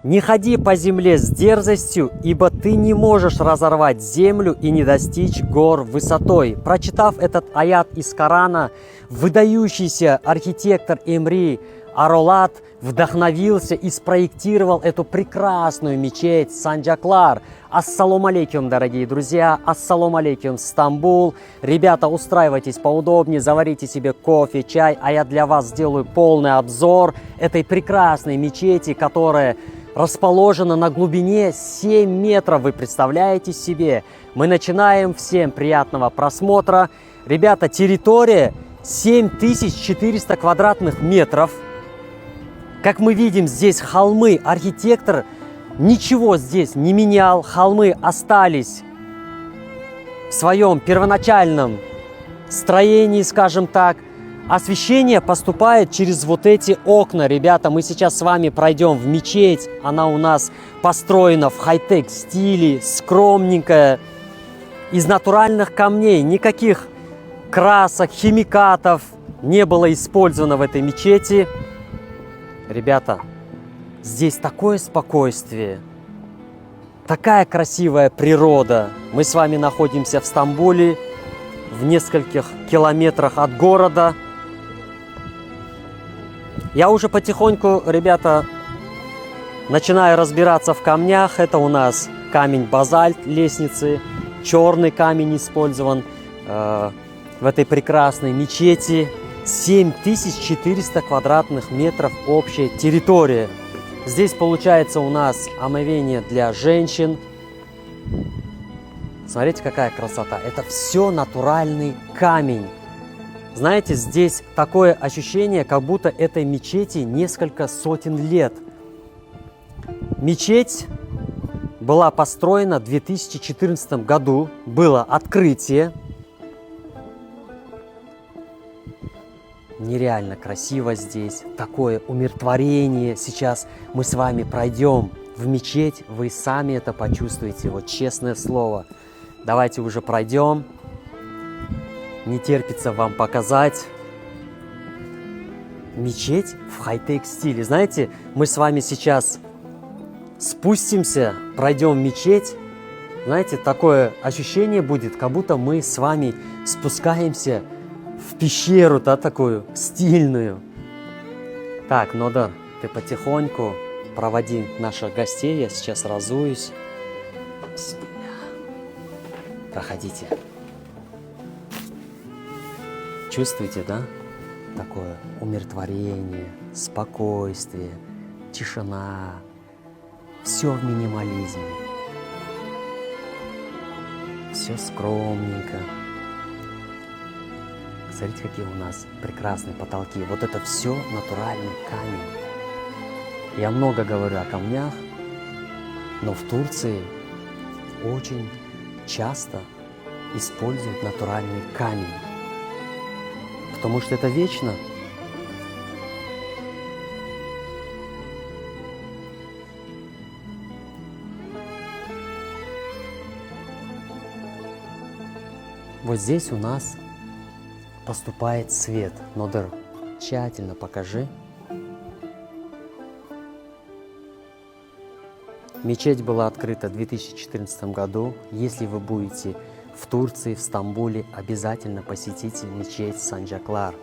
Не ходи по земле с дерзостью, ибо ты не можешь разорвать землю и не достичь гор высотой. Прочитав этот аят из Корана, выдающийся архитектор Эмри Аролат вдохновился и спроектировал эту прекрасную мечеть Санджаклар. Ассалам алейкум, дорогие друзья, ассалам алейкум, Стамбул. Ребята, устраивайтесь поудобнее, заварите себе кофе, чай, а я для вас сделаю полный обзор этой прекрасной мечети, которая расположена на глубине 7 метров. Вы представляете себе? Мы начинаем. Всем приятного просмотра. Ребята, территория 7400 квадратных метров. Как мы видим, здесь холмы. Архитектор ничего здесь не менял. Холмы остались в своем первоначальном строении, скажем так. Освещение поступает через вот эти окна. Ребята, мы сейчас с вами пройдем в мечеть. Она у нас построена в хай-тек стиле, скромненькая, из натуральных камней. Никаких красок, химикатов не было использовано в этой мечети. Ребята, здесь такое спокойствие, такая красивая природа. Мы с вами находимся в Стамбуле, в нескольких километрах от города. Я уже потихоньку, ребята, начинаю разбираться в камнях. Это у нас камень базальт лестницы, черный камень использован в этой прекрасной мечети. 7400 квадратных метров общая территория. Здесь получается у нас омовение для женщин. Смотрите, какая красота. Это все натуральный камень. Знаете, здесь такое ощущение, как будто этой мечети несколько сотен лет. Мечеть была построена в 2014 году. Было открытие. Нереально красиво здесь. Такое умиротворение. Сейчас мы с вами пройдем в мечеть. Вы сами это почувствуете. Вот честное слово. Давайте уже пройдем. Не терпится вам показать мечеть в хай-тек стиле. Знаете, мы с вами сейчас спустимся, пройдем мечеть. Знаете, такое ощущение будет, как будто мы с вами спускаемся в пещеру, да, такую стильную. Так, Нодар, ты потихоньку проводи наших гостей. Я сейчас разуюсь. Проходите. Чувствуете, да? Такое умиротворение, спокойствие, тишина. Все в минимализме. Все скромненько. Смотрите, какие у нас прекрасные потолки. Вот это все натуральный камень. Я много говорю о камнях, но в Турции очень часто используют натуральный камень. Потому что это вечно. Вот здесь у нас поступает свет. Нодер, тщательно покажи. Мечеть была открыта в 2014 году. Если вы будете в Турции, в Стамбуле, обязательно посетите мечеть Санджаклар.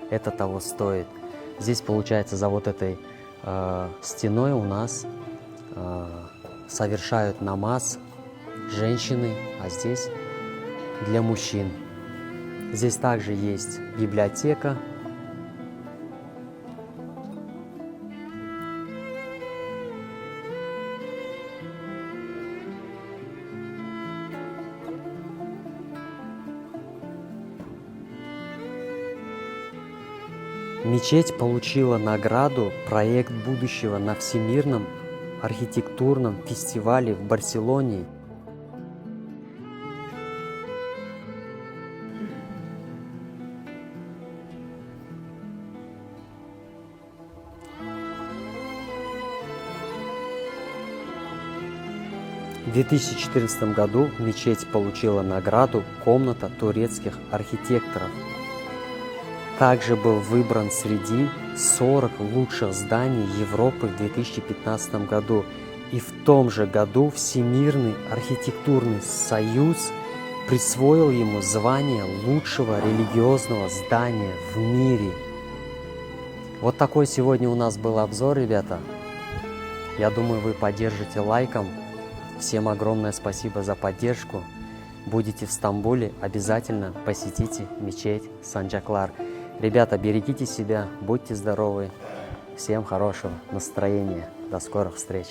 Это того стоит. Здесь, получается, за вот этой стеной у нас совершают намаз женщины, а здесь для мужчин. Здесь также есть библиотека. Мечеть получила награду «Проект будущего» на Всемирном архитектурном фестивале в Барселоне. В 2014 году мечеть получила награду «Комната турецких архитекторов». также был выбран среди 40 лучших зданий Европы в 2015 году. И в том же году Всемирный архитектурный союз присвоил ему звание лучшего религиозного здания в мире. Вот такой сегодня у нас был обзор, ребята. Я думаю, вы поддержите лайком. Всем огромное спасибо за поддержку. Будете в Стамбуле, обязательно посетите мечеть Санджаклар. Ребята, берегите себя, будьте здоровы. Всем хорошего настроения. До скорых встреч.